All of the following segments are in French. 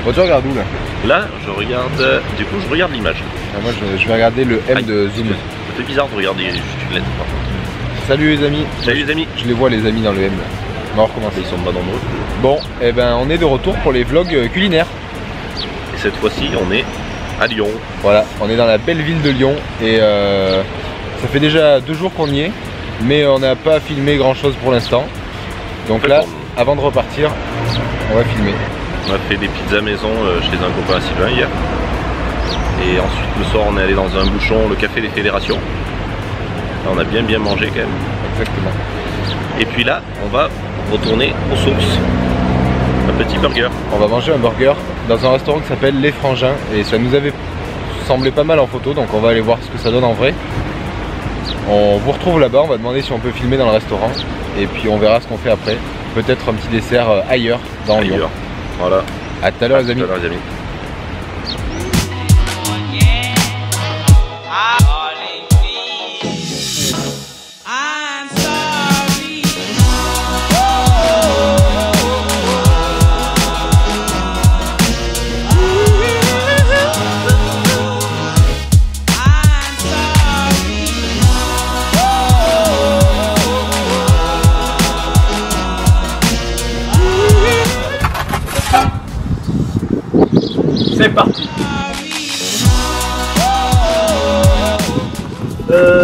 Bon, tu regardes où là? Là, je regarde. Du coup, je regarde l'image. Ah, moi, je vais regarder le M de Zoom. Ça fait bizarre de regarder juste une lettre par contre. Salut les amis. Salut les amis. Je les vois les amis dans le M. On va recommencer. Ils sont pas nombreux. Bon, et ben on est de retour pour les vlogs culinaires. Et cette fois-ci, on est à Lyon. Voilà, on est dans la belle ville de Lyon et ça fait déjà 2 jours qu'on y est, mais on n'a pas filmé grand chose pour l'instant. Donc en fait, là, avant de repartir, on va filmer. On a fait des pizzas maison chez un copain à Sylvain hier. Et ensuite le soir on est allé dans un bouchon, le café des fédérations. Là, on a bien mangé quand même. Exactement. Et puis là, on va retourner aux sources. Un petit burger. On va manger un burger dans un restaurant qui s'appelle Les Frangins et ça nous avait semblé pas mal en photo, donc on va aller voir ce que ça donne en vrai. On vous retrouve là-bas, on va demander si on peut filmer dans le restaurant et puis on verra ce qu'on fait après. Peut-être un petit dessert ailleurs dans Lyon. Voilà. À tout à l'heure les amis. C'est parti.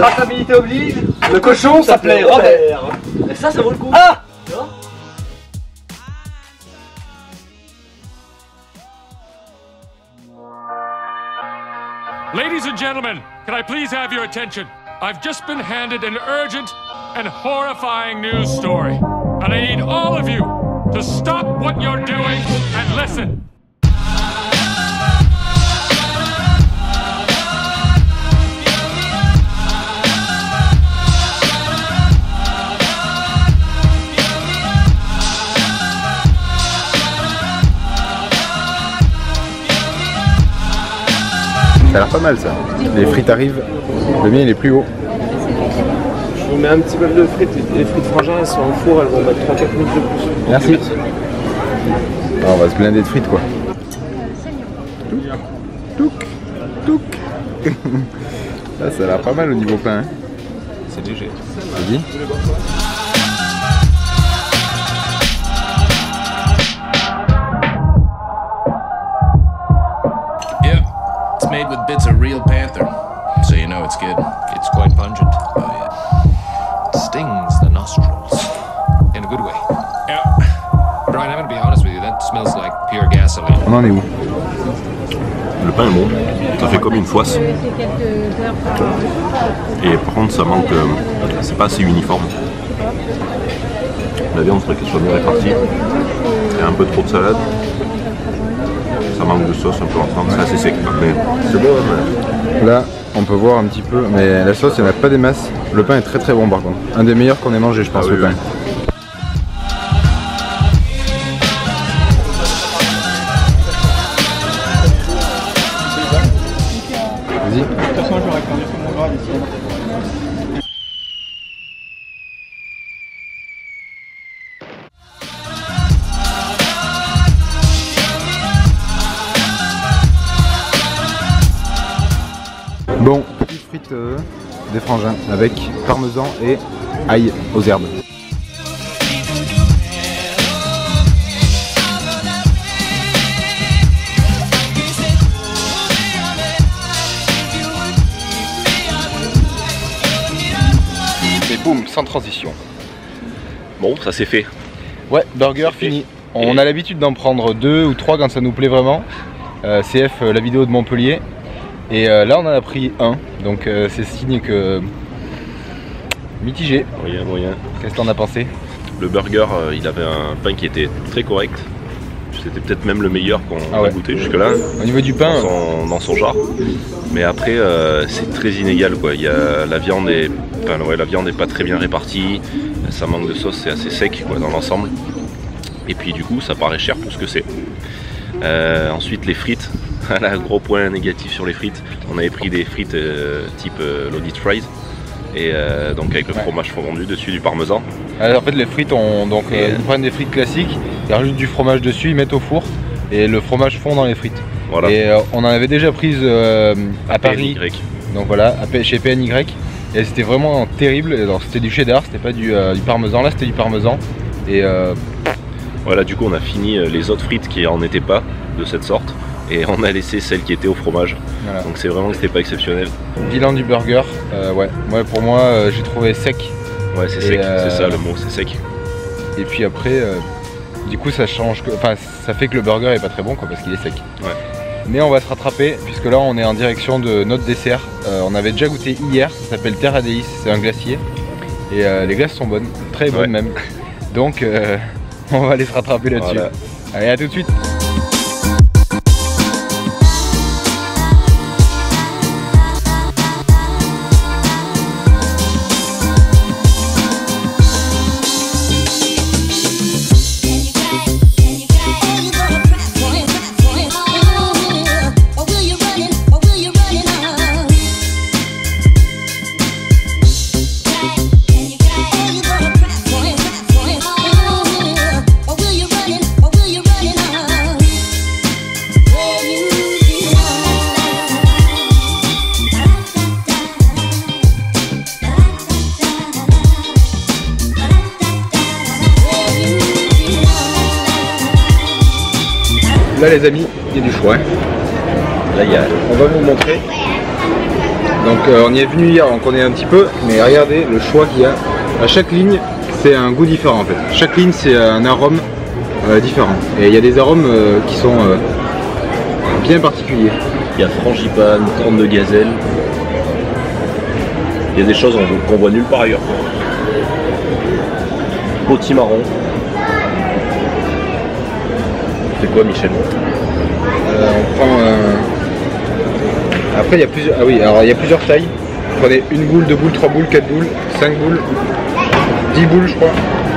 Traçabilité oblige. Le cochon s'appelait Robert. Et ça vaut le coup. Ah! Ladies and gentlemen, can I please have your attention? I've just been handed an urgent and horrifying news story. And I need all of you to stop what you're doing and listen. Ça a l'air pas mal ça. Les frites arrivent. Le mien il est plus haut. Je vous mets un petit peu de frites. Les frites frangins elles sont au four, elles vont mettre 3-4 minutes de plus. Merci. Ah, on va se blinder de frites quoi. Touk, touk. Ça a l'air pas mal au niveau pain. Hein. C'est léger. Vas-y. Made with bits of real panther, so you know it's good. It's quite pungent. Oh yeah. It stings the nostrils. In a good way. Yeah. Brian, I'm gonna be honest with you, that smells like pure gasoline. On en est où? Le pain est bon, ça fait comme une foisse. Et par contre ça manque, c'est pas assez uniforme. La viande faudrait qu'elle soit bien répartie. Il y a un peu trop de salade. Ça manque de sauce un peu en France, c'est assez sec. Mais c'est bon. Mais... Là, on peut voir un petit peu, mais la sauce, il n'y en a pas des masses. Le pain est très très bon par contre. Un des meilleurs qu'on ait mangé, je pense, le pain. Vas-y. Bon, petites frites des frangins avec parmesan et ail aux herbes. Et boum, sans transition. Bon, ça c'est fait. Ouais, burger fini. On a l'habitude d'en prendre 2 ou 3 quand ça nous plaît vraiment. CF, la vidéo de Montpellier. Et là on en a pris 1, donc c'est signe que mitigé. Moyen. Qu'est-ce que t'en as pensé? Le burger, il avait un pain qui était très correct. C'était peut-être même le meilleur qu'on a goûté jusque-là. Au niveau du pain, dans son genre. Mais après, c'est très inégal quoi. La viande est, la viande n'est pas très bien répartie. Ça manque de sauce, c'est assez sec quoi, dans l'ensemble. Et puis du coup, ça paraît cher pour ce que c'est. Ensuite, les frites. Voilà, gros point négatif sur les frites. On avait pris des frites type loaded fries et donc avec le fromage fondu dessus, du parmesan. Alors, en fait les frites ils prennent des frites classiques, ils rajoutent du fromage dessus, ils mettent au four et le fromage fond dans les frites. Voilà. Et on en avait déjà prise à Paris, donc voilà, chez PNY, et c'était vraiment terrible. C'était du cheddar, c'était pas du parmesan, là c'était du parmesan. Et voilà, du coup on a fini les autres frites qui en étaient pas de cette sorte, et on a laissé celles qui étaient au fromage. Voilà. Donc c'est vraiment que c'était pas exceptionnel. Bilan du burger, ouais, pour moi j'ai trouvé sec. Ouais, c'est sec, c'est ça le mot, c'est sec. Et puis après, du coup ça change, enfin ça fait que le burger est pas très bon quoi, parce qu'il est sec. Ouais. Mais on va se rattraper puisque là on est en direction de notre dessert. On avait déjà goûté hier, ça s'appelle Terra Delis, c'est un glacier. Et les glaces sont bonnes, très bonnes même. Donc on va aller se rattraper là-dessus. Voilà. Allez, à tout de suite. Là les amis, il y a du choix. Là on va vous montrer. Donc on y est venu hier, on connaît un petit peu, mais regardez le choix qu'il y a. À chaque ligne, c'est un goût différent en fait. Chaque ligne c'est un arôme différent. Et il y a des arômes qui sont bien particuliers. Il y a frangipane, corne de gazelle. Il y a des choses qu'on voit nulle part ailleurs. Potimarron. C'est quoi Michel? On prend après il y a plusieurs. Ah oui, alors il y a plusieurs tailles. Vous prenez une boule, 2 boules, 3 boules, 4 boules, 5 boules, 10 boules je crois.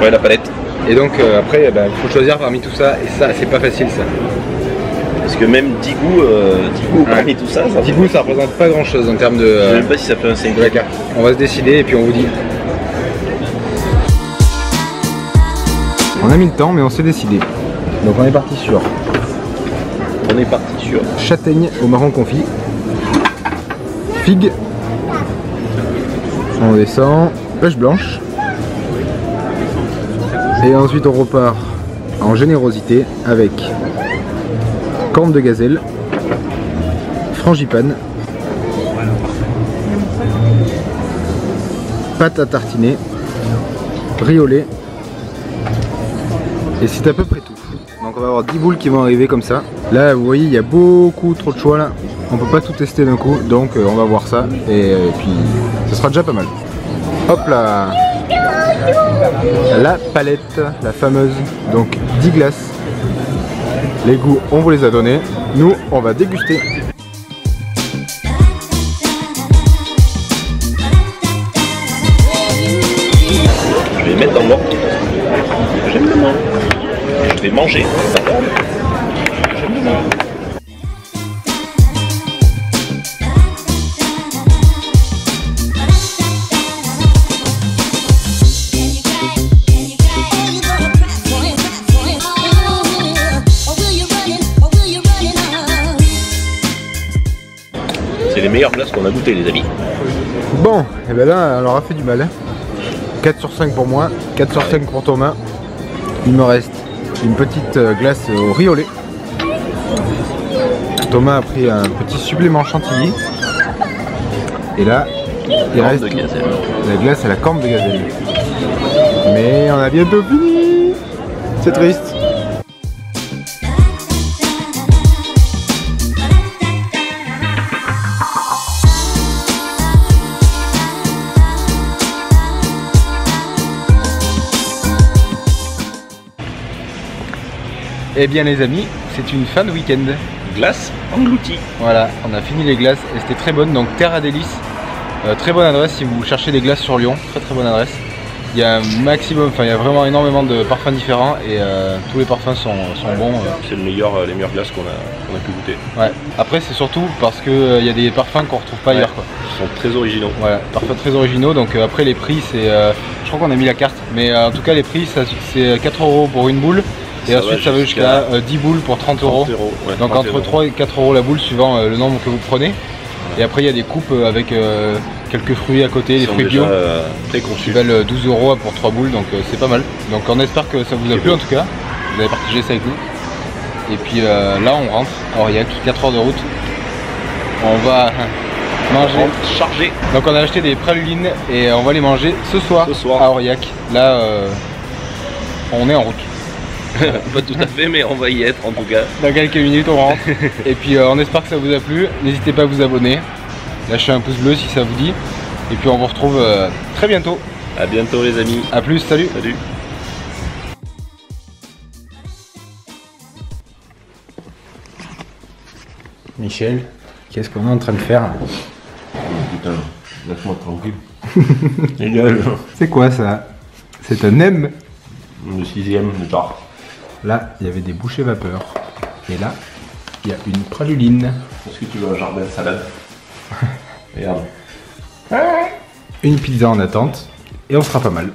Ouais, la palette. Et donc après il faut choisir parmi tout ça, et ça c'est pas facile ça. Parce que même 10 goûts parmi tout ça, 10 goûts ça représente pas grand chose en termes de. Je sais même pas si ça fait un 5. D'accord. On va se décider et puis on vous dit. On a mis le temps mais on s'est décidé. Donc on est parti sur châtaigne au marron confit, figue, on descend, pêche blanche, et ensuite on repart en générosité avec corne de gazelle, frangipane, pâte à tartiner, riz au lait, et c'est à peu près tout. Donc on va avoir 10 boules qui vont arriver comme ça. Là vous voyez il y a beaucoup trop de choix là. On peut pas tout tester d'un coup, donc on va voir ça et puis ce sera déjà pas mal. Hop là, la palette, la fameuse, donc 10 glaces. Les goûts on vous les a donnés, nous on va déguster. Je vais les mettre dans l'ordre. J'aime le moins. Je vais manger. J'aime le moins. C'est les meilleures glaces qu'on a goûtées les amis. Bon, et bien là on leur a fait du mal. Hein. 4 sur 5 pour moi, 4 sur 5 pour Thomas. Il me reste une petite glace au riz au lait. Thomas a pris un petit supplément chantilly. Et là, il reste la glace à la corne de gazelle. Mais on a bientôt fini. C'est triste. Eh bien les amis, c'est une fin de week-end. Glace engloutie. Voilà, on a fini les glaces et c'était très bonne. Donc Terra Delis, très bonne adresse si vous cherchez des glaces sur Lyon, très bonne adresse. Il y a un maximum, enfin il y a vraiment énormément de parfums différents et tous les parfums sont bons. C'est les meilleures glaces qu'on a pu goûter. Ouais. Après c'est surtout parce que il y a des parfums qu'on retrouve pas ailleurs quoi. Ils sont très originaux. Voilà, parfums très originaux. Donc après les prix c'est, je crois qu'on a mis la carte, mais en tout cas les prix c'est 4 € pour une boule. Et ensuite ça va jusqu'à 10 boules pour 30 euros. Ouais, donc entre 3 et 4 euros la boule suivant le nombre que vous prenez. Et après il y a des coupes avec quelques fruits à côté, des fruits bio qui valent 12 euros pour 3 boules, donc c'est pas mal. Donc on espère que ça vous a plu en tout cas, vous avez partagé ça avec nous. Et puis là on rentre à Aurillac, 4 heures de route. On va manger, chargé. Donc on a acheté des pralines et on va les manger ce soir à Aurillac. Là on est en route. Pas tout à fait, mais on va y être en tout cas. Dans quelques minutes on rentre. Et puis on espère que ça vous a plu. N'hésitez pas à vous abonner. Lâchez un pouce bleu si ça vous dit. Et puis on vous retrouve très bientôt. A bientôt les amis. A plus, salut. Salut. Michel, qu'est-ce qu'on est en train de faire? Putain, laisse-moi tranquille. Légal. C'est quoi ça? C'est un M. Le 6ème de tard. Là, il y avait des bouchées vapeur. Et là, il y a une praluline. Est-ce que tu veux un jardin de salade? Regarde. Une pizza en attente. Et on sera pas mal.